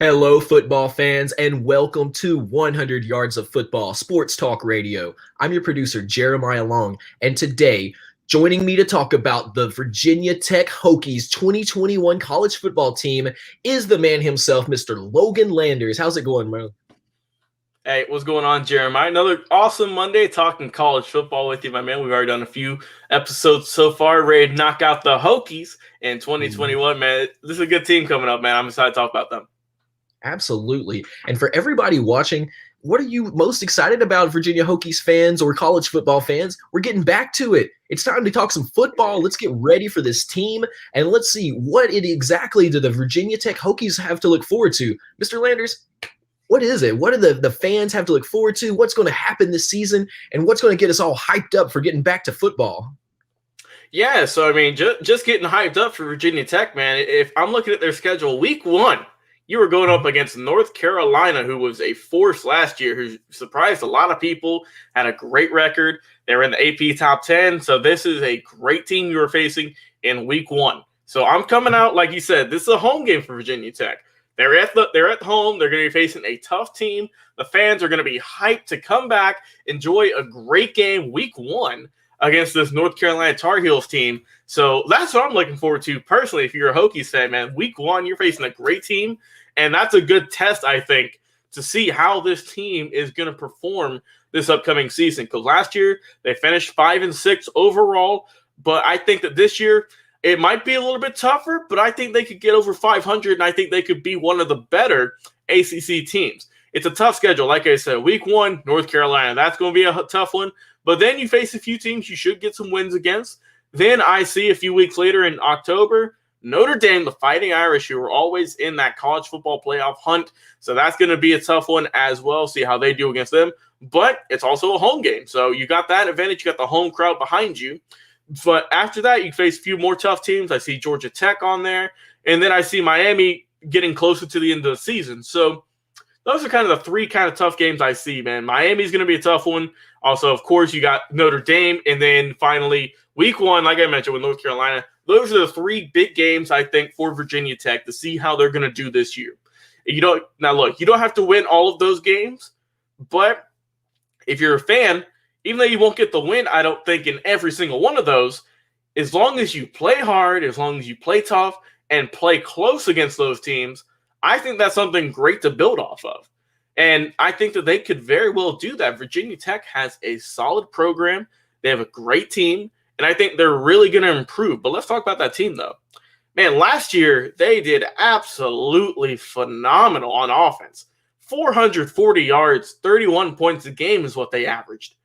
Hello, football fans, and welcome to 100 Yards of Football Sports Talk Radio. I'm your producer, Jeremiah Long, and today, joining me to talk about the Virginia Tech Hokies 2021 college football team is the man himself, Mr. Logan Landers. How's it going, bro? Hey, what's going on, Jeremiah? Another awesome Monday talking college football with you, my man. We've already done a few episodes so far, ready to knock out the Hokies in 2021, man. This is a good team coming up, man. I'm excited to talk about them. Absolutely. And for everybody watching, what are you most excited about, Virginia Hokies fans or college football fans? We're getting back to it. It's time to talk some football. Let's get ready for this team, and let's see what it exactly do the Virginia Tech Hokies have to look forward to. Mr. Landers, what is it? What do the fans have to look forward to? What's going to happen this season, and what's going to get us all hyped up for getting back to football? Yeah, so, I mean, just getting hyped up for Virginia Tech, man. If I'm looking at their schedule, week one, you were going up against North Carolina, who was a force last year, who surprised a lot of people, had a great record. They were in the AP top 10. So this is a great team you were facing in week one. So I'm coming out, like you said, this is a home game for Virginia Tech. They're at home. They're going to be facing a tough team. The fans are going to be hyped to come back, enjoy a great game week one against this North Carolina Tar Heels team. So that's what I'm looking forward to personally. If you're a Hokies fan, man, week one, you're facing a great team. And that's a good test, I think, to see how this team is going to perform this upcoming season. Because last year they finished 5-6 overall, but I think that this year it might be a little bit tougher. But I think they could get over 500, and I think they could be one of the better ACC teams. It's a tough schedule, like I said. Week one, North Carolina, that's going to be a tough one. But then you face a few teams you should get some wins against. Then I see a few weeks later in October, Notre Dame, the Fighting Irish, who are always in that college football playoff hunt. So that's going to be a tough one as well. See how they do against them. But it's also a home game. So you got that advantage. You got the home crowd behind you. But after that, you face a few more tough teams. I see Georgia Tech on there. And then I see Miami getting closer to the end of the season. So those are kind of the three kind of tough games I see, man. Miami's going to be a tough one. Also, of course, you got Notre Dame. And then finally, week one, like I mentioned, with North Carolina. Those are the three big games, I think, for Virginia Tech to see how they're going to do this year. Now, look, you don't have to win all of those games. But if you're a fan, even though you won't get the win, I don't think, in every single one of those, as long as you play hard, as long as you play tough, and play close against those teams, I think that's something great to build off of. And I think that they could very well do that. Virginia Tech has a solid program. They have a great team. And I think they're really going to improve. But let's talk about that team, though. Man, last year, they did absolutely phenomenal on offense. 440 yards, 31 points a game is what they averaged.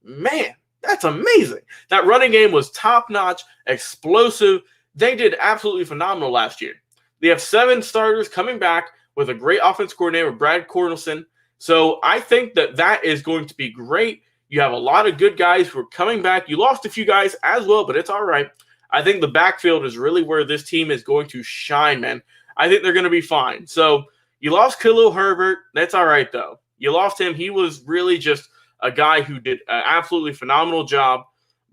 Man, that's amazing. That running game was top-notch, explosive. They did absolutely phenomenal last year. They have 7 starters coming back with a great offense coordinator, Brad Cornelson. So I think that is going to be great. You have a lot of good guys who are coming back. You lost a few guys as well, but it's all right. I think the backfield is really where this team is going to shine, man. I think they're going to be fine. So you lost Khalil Herbert. That's all right, though. You lost him. He was really just a guy who did an absolutely phenomenal job.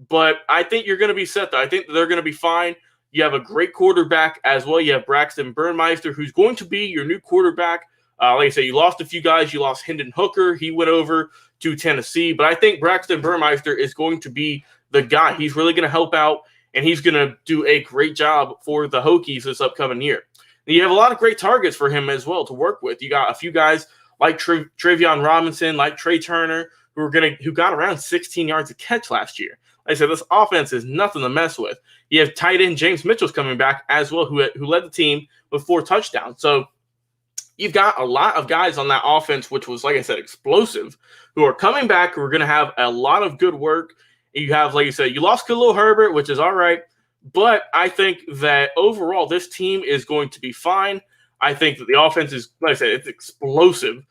But I think you're going to be set, though. I think they're going to be fine. You have a great quarterback as well. You have Braxton Burmeister, who's going to be your new quarterback. Like I said, you lost a few guys. You lost Hendon Hooker. He went over to Tennessee. But I think Braxton Burmeister is going to be the guy. He's really going to help out, and he's going to do a great job for the Hokies this upcoming year. And you have a lot of great targets for him as well to work with. You got a few guys like Travion Robinson, like Trey Turner, who got around 16 yards a catch last year. Like I said, this offense is nothing to mess with. You have tight end James Mitchell's coming back as well, who led the team with 4 touchdowns. So you've got a lot of guys on that offense, which was, like I said, explosive, who are coming back, who are going to have a lot of good work. You have, like you said, you lost Khalil Herbert, which is all right. But I think that overall, this team is going to be fine. I think that the offense is, like I said, it's explosive.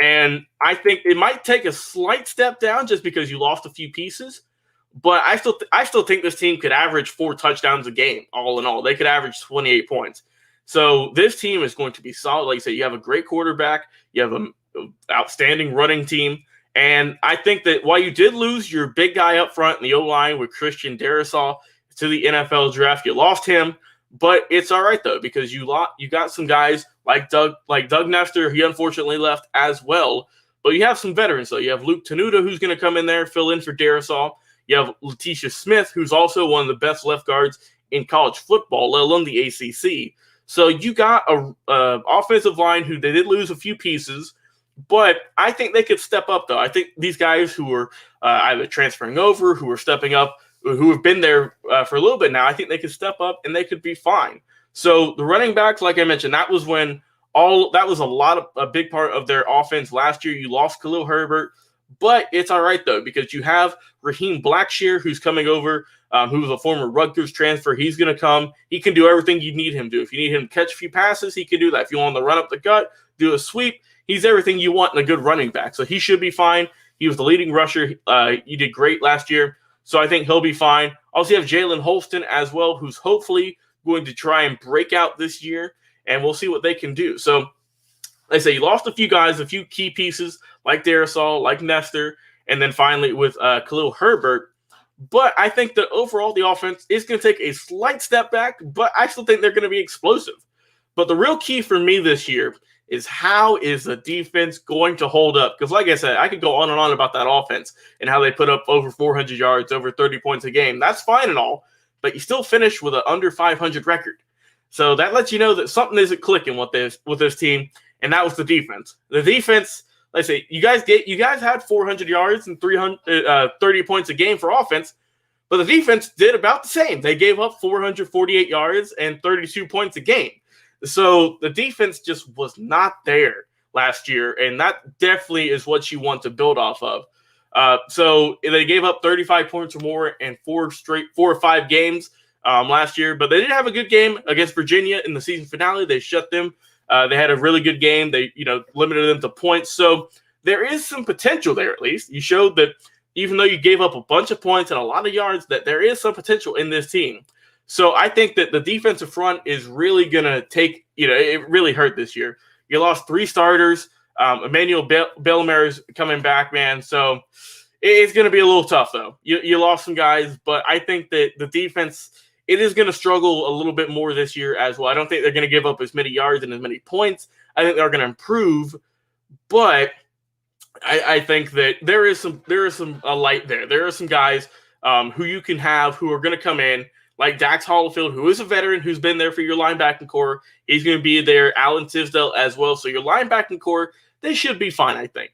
And I think it might take a slight step down just because you lost a few pieces. But I still think this team could average 4 touchdowns a game, all in all. They could average 28 points. So this team is going to be solid. Like I said, you have a great quarterback. You have an outstanding running team. And I think that while you did lose your big guy up front in the O-line with Christian Darrisaw to the NFL draft, you lost him. But it's all right though, because you got some guys like Doug Nestor. He unfortunately left as well. But you have some veterans though. You have Luke Tenuta, who's going to come in there, fill in for Darisaw. You have Letitia Smith, who's also one of the best left guards in college football, let alone the ACC. So you got a offensive line who they did lose a few pieces, but I think they could step up though. I think these guys who are either transferring over, who are stepping up, who have been there for a little bit now, I think they could step up and they could be fine. So the running backs, like I mentioned, that was a big part of their offense last year. You lost Khalil Herbert, but it's all right though, because you have Raheem Blackshear, who's coming over, who was a former Rutgers transfer. He's going to come. He can do everything you need him to do. If you need him to catch a few passes, he can do that. If you want him to run up the gut, do a sweep, he's everything you want in a good running back. So he should be fine. He was the leading rusher. He did great last year. So I think he'll be fine. Also, you have Jalen Holston as well, who's hopefully going to try and break out this year, and we'll see what they can do. So, like I say, you lost a few guys, a few key pieces like Darisaw, like Nestor, and then finally with Khalil Herbert. But I think that overall the offense is going to take a slight step back, but I still think they're going to be explosive. But the real key for me this year is how is the defense going to hold up? Because like I said, I could go on and on about that offense and how they put up over 400 yards, over 30 points a game. That's fine and all, but you still finish with an under 500 record. So that lets you know that something isn't clicking with this team, and that was the defense. The defense, let's say, you guys had 400 yards and 30 points a game for offense, but the defense did about the same. They gave up 448 yards and 32 points a game. So the defense just was not there last year, and that definitely is what you want to build off of. So they gave up 35 points or more in 4 or 5 games last year, but they did have a good game against Virginia in the season finale. They shut them. They had a really good game. They, limited them to points. So there is some potential there, at least. You showed that even though you gave up a bunch of points and a lot of yards, that there is some potential in this team. So I think that the defensive front is really going to take, it really hurt this year. You lost 3 starters. Emmanuel Bellemare is coming back, man. So it's going to be a little tough, though. You lost some guys, but I think that the defense, it is going to struggle a little bit more this year as well. I don't think they're going to give up as many yards and as many points. I think they're going to improve, but I think that there is some light there. There are some guys who you can have who are going to come in, like Dax Hollifield, who is a veteran, who's been there for your linebacking core. He's going to be there. Alan Tisdale as well. So your linebacking core, they should be fine, I think.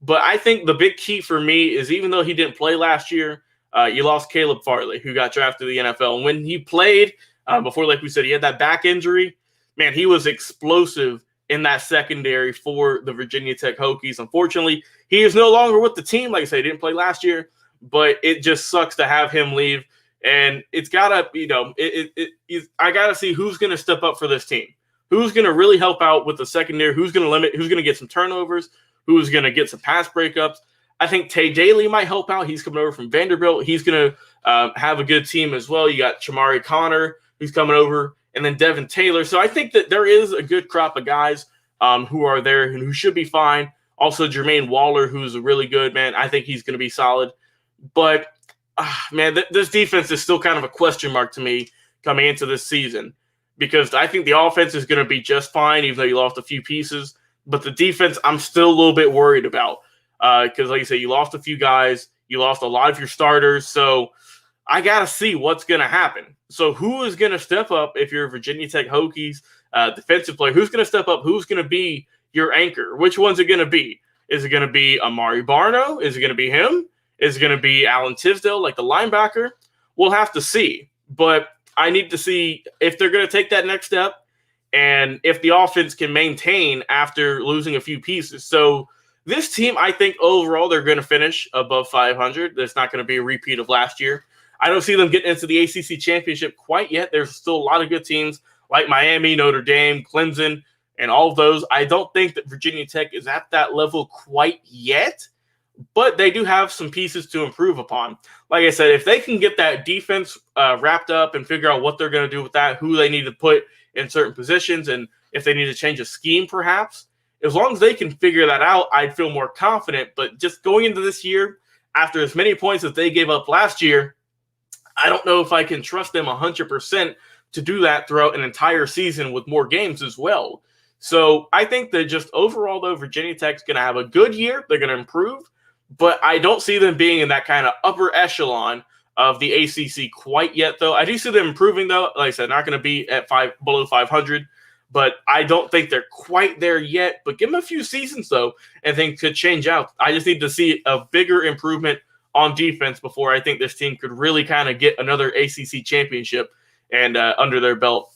But I think the big key for me is, even though he didn't play last year, you lost Caleb Farley, who got drafted to the NFL. And when he played, before, like we said, he had that back injury. Man, he was explosive in that secondary for the Virginia Tech Hokies. Unfortunately, he is no longer with the team. Like I said, he didn't play last year, but it just sucks to have him leave. And it's got to, I got to see who's going to step up for this team. Who's going to really help out with the secondary? Who's going to limit? Who's going to get some turnovers? Who's going to get some pass breakups? I think Tay Daly might help out. He's coming over from Vanderbilt. He's going to have a good team as well. You got Chamari Connor, who's coming over, and then Devin Taylor. So I think that there is a good crop of guys who are there and who should be fine. Also, Jermaine Waller, who's a really good man. I think he's going to be solid. But, man, this defense is still kind of a question mark to me coming into this season, because I think the offense is going to be just fine, even though you lost a few pieces. But the defense, I'm still a little bit worried about. Because, like I said, you lost a few guys. You lost a lot of your starters. So I got to see what's going to happen. So who is going to step up if you're a Virginia Tech Hokies defensive player? Who's going to step up? Who's going to be your anchor? Which one's it going to be? Is it going to be Amari Barno? Is it going to be him? Is it going to be Alan Tisdale, like the linebacker? We'll have to see. But I need to see if they're going to take that next step and if the offense can maintain after losing a few pieces. So this team, I think overall, they're going to finish above 500. There's not going to be a repeat of last year. I don't see them getting into the ACC championship quite yet. There's still a lot of good teams like Miami, Notre Dame, Clemson, and all of those. I don't think that Virginia Tech is at that level quite yet, but they do have some pieces to improve upon. Like I said, if they can get that defense wrapped up and figure out what they're going to do with that, who they need to put in certain positions, and if they need to change a scheme perhaps, as long as they can figure that out, I'd feel more confident. But just going into this year, after as many points as they gave up last year, I don't know if I can trust them 100% to do that throughout an entire season with more games as well. So I think that just overall, though, Virginia Tech's going to have a good year. They're going to improve, but I don't see them being in that kind of upper echelon of the ACC quite yet, though. I do see them improving, though. Like I said, not going to be at below 500, but I don't think they're quite there yet. But give them a few seasons, though, and things could change out. I just need to see a bigger improvement on defense before I think this team could really kind of get another ACC championship and under their belt.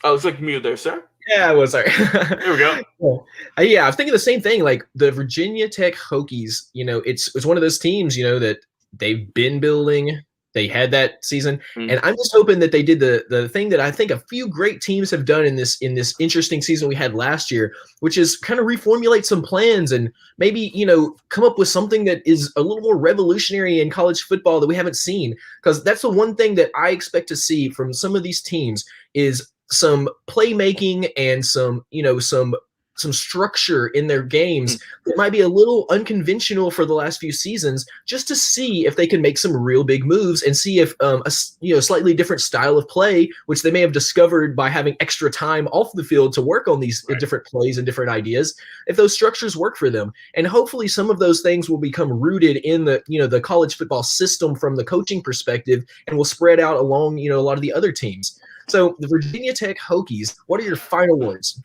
Oh, it's like mute there, sir. Yeah, I was sorry. There we go. Yeah, I was thinking the same thing. Like the Virginia Tech Hokies, it's one of those teams, that they've been building. They had that season, and I'm just hoping that they did the thing that I think a few great teams have done in this interesting season we had last year, which is kind of reformulate some plans and maybe come up with something that is a little more revolutionary in college football that we haven't seen. Because that's the one thing that I expect to see from some of these teams is some playmaking and some structure in their games that might be a little unconventional for the last few seasons, just to see if they can make some real big moves and see if a slightly different style of play, which they may have discovered by having extra time off the field to work on these different plays and different ideas, if those structures work for them. And hopefully some of those things will become rooted in the college football system from the coaching perspective and will spread out along a lot of the other teams. So the Virginia Tech Hokies, what are your final words?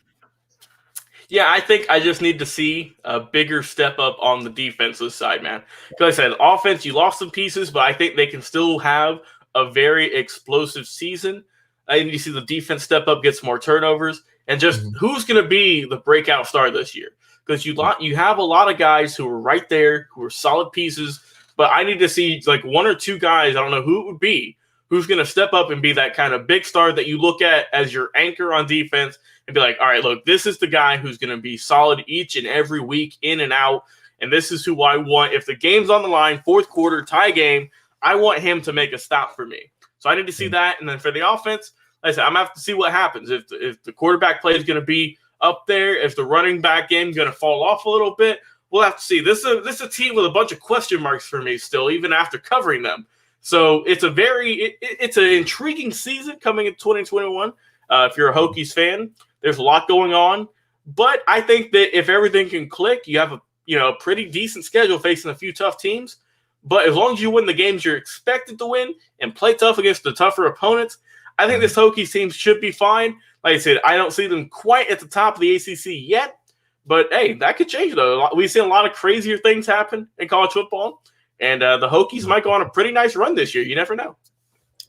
Yeah, I think I just need to see a bigger step up on the defensive side, man. Because I said, offense, you lost some pieces, but I think they can still have a very explosive season. I need to see the defense step up, get some more turnovers, and just who's going to be the breakout star this year. Because you have a lot of guys who are right there, who are solid pieces, but I need to see like one or two guys, I don't know who it would be, who's going to step up and be that kind of big star that you look at as your anchor on defense and be like, all right, look, this is the guy who's going to be solid each and every week in and out, and this is who I want. If the game's on the line, fourth quarter, tie game, I want him to make a stop for me. So I need to see that. And then for the offense, like I said, I'm going to have to see what happens. If the quarterback play is going to be up there, if the running back game is going to fall off a little bit, we'll have to see. This is a team with a bunch of question marks for me still, even after covering them. So it's it's an intriguing season coming in 2021. If you're a Hokies fan, there's a lot going on, but I think that if everything can click, you have a pretty decent schedule facing a few tough teams. But as long as you win the games you're expected to win and play tough against the tougher opponents, I think this Hokies team should be fine. Like I said, I don't see them quite at the top of the ACC yet, but hey, that could change though. We've seen a lot of crazier things happen in college football, and the Hokies might go on a pretty nice run this year. You never know.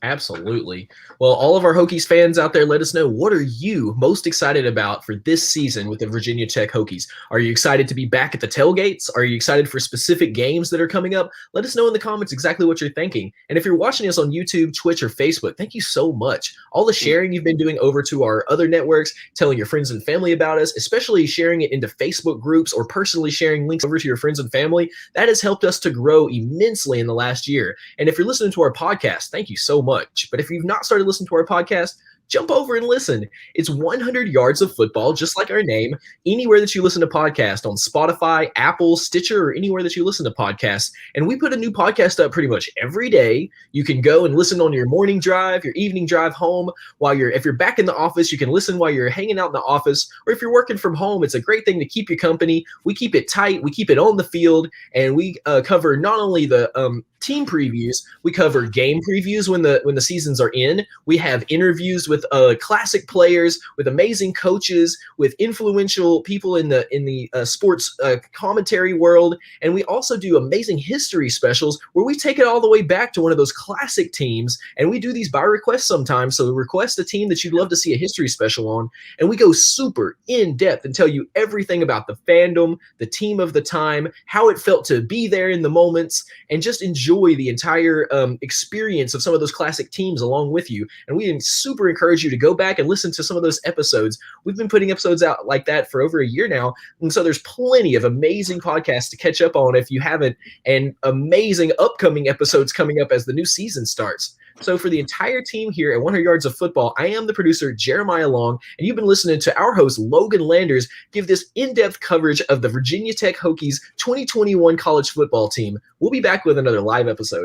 Absolutely. Well, all of our Hokies fans out there, let us know, what are you most excited about for this season with the Virginia Tech Hokies? Are you excited to be back at the tailgates? Are you excited for specific games that are coming up? Let us know in the comments exactly what you're thinking. And if you're watching us on YouTube, Twitch, or Facebook, thank you so much. All the sharing you've been doing over to our other networks, telling your friends and family about us, especially sharing it into Facebook groups or personally sharing links over to your friends and family, that has helped us to grow immensely in the last year. And if you're listening to our podcast, thank you so much. But if you've not started listening to our podcast, jump over and listen. It's 100 yards of football, just like our name, anywhere that you listen to podcasts, on Spotify, Apple, Stitcher, or anywhere that you listen to podcasts. And we put a new podcast up pretty much every day. You can go and listen on your morning drive, your evening drive home. If you're back in the office, you can listen while you're hanging out in the office. Or if you're working from home, it's a great thing to keep you company. We keep it tight. We keep it on the field. And we cover not only the team previews, we cover game previews when the seasons are in. We have interviews with classic players, with amazing coaches, with influential people in the sports commentary world, and we also do amazing history specials where we take it all the way back to one of those classic teams, and we do these by request sometimes. So request a team that you'd love to see a history special on, and we go super in depth and tell you everything about the fandom, the team of the time, how it felt to be there in the moments, and just enjoy the entire experience of some of those classic teams along with you. And we super encourage you to go back and listen to some of those episodes. We've been putting episodes out like that for over a year now, and so there's plenty of amazing podcasts to catch up on if you haven't, and amazing upcoming episodes coming up as the new season starts. So for the entire team here at 100 Yards of Football, I am the producer, Jeremiah Long, and you've been listening to our host, Logan Landers, give this in-depth coverage of the Virginia Tech Hokies 2021 college football team. We'll be back with another live episode.